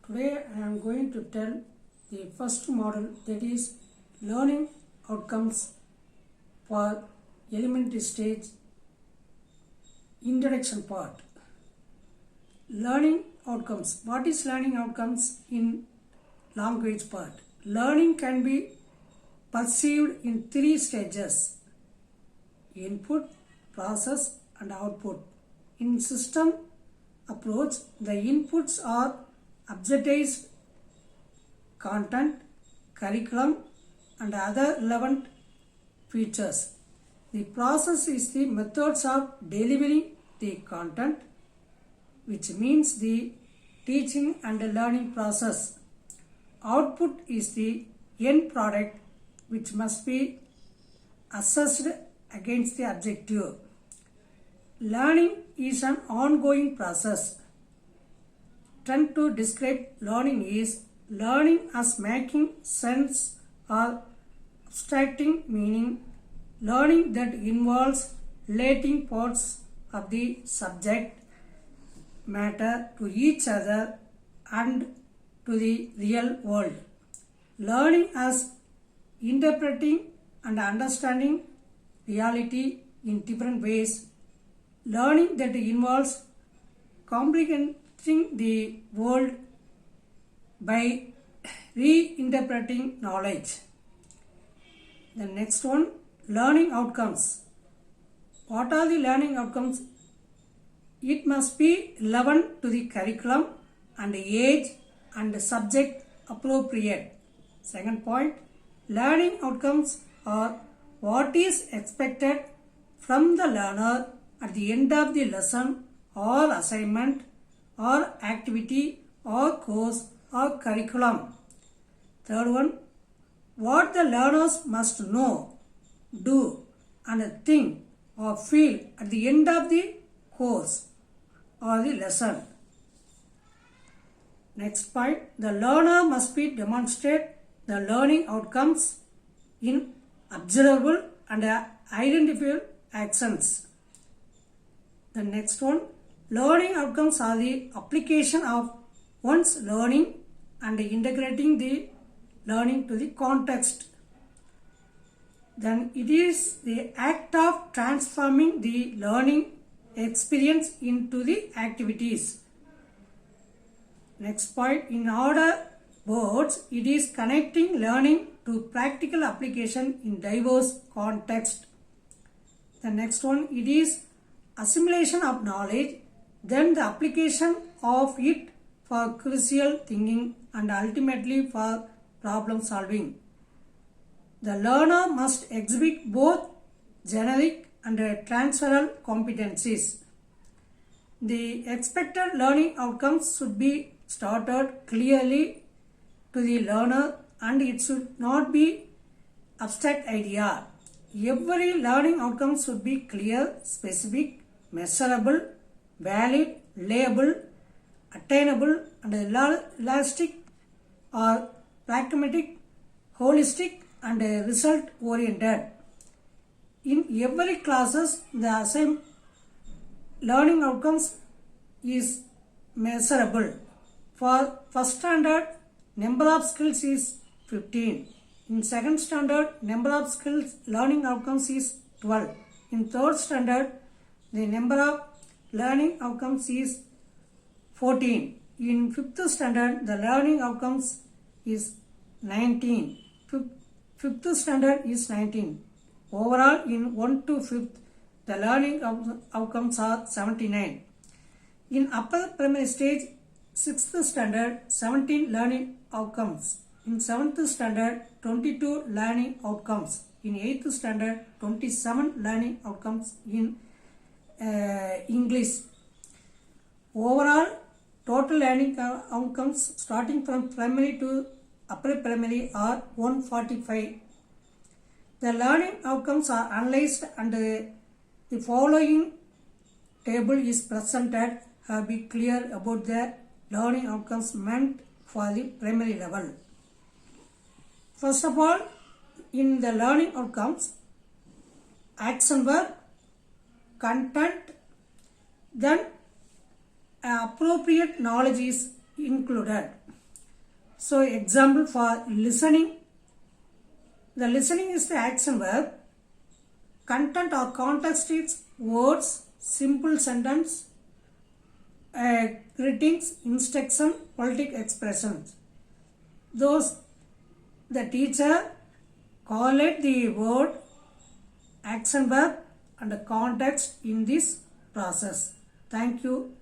Today I am going to tell the first model, that is learning outcomes for elementary stage introduction part. Learning outcomes. What is learning outcomes in language part? Learning can be perceived in three stages: input, process and output. In system approach, the inputs are objectivized content, curriculum and other relevant features. The process is the methods of delivering the content, which means the teaching and learning process. Output is the end product, which must be assessed against the objective. Learning is an ongoing process. Trend to describe learning is learning as making sense or abstracting meaning, learning that involves relating parts of the subject matter to each other and to the real world. Learning as interpreting and understanding reality in different ways, learning that involves comprehending the world by reinterpreting knowledge. The next one, learning outcomes. What are the learning outcomes? It must be relevant to the curriculum and age and subject appropriate. Second point, learning outcomes are what is expected from the learner at the end of the lesson or assignment or activity or course or curriculum. Third one, what the learners must know, do and think or feel at the end of the course or the lesson. Next point, the learner must be demonstrate the learning outcomes in observable and identifiable actions. The next one, learning outcomes are the application of one's learning and integrating the learning to the context. Then it is the act of transforming the learning experience into the activities. Next point, in other words, it is connecting learning to practical application in diverse context. The next one, it is assimilation of knowledge, then the application of it for critical thinking and ultimately for problem solving. The learner must exhibit both generic and transferable competencies. The expected learning outcomes should be stated clearly to the learner and it should not be abstract idea. Every learning outcome should be clear, specific, measurable, valid, reliable, attainable and elastic or pragmatic, holistic and result oriented. In every classes, the same learning outcomes is measurable. For first standard, number of skills is 15. In second standard, number of skills learning outcomes is 12. In third standard, the number of learning outcomes is 14. In fifth standard, the learning outcomes is 19. Fifth standard is 19. Overall, in 1 to 5th, the learning outcomes are 79. In upper primary stage, 6th standard, 17 learning outcomes. In 7th standard, 22 learning outcomes. In 8th standard, 27 learning outcomes in English. Overall, total learning outcomes starting from primary to upper primary are 145. The learning outcomes are analyzed and the following table is presented. Be clear about the learning outcomes meant for the primary level. First of all, in the learning outcomes, action work, content, then appropriate knowledge is included. So example for listening. The listening is the action verb. Content or context is words, simple sentence, greetings, instruction, politic expressions. Those the teacher call it the word, action verb and the context in this process. Thank you.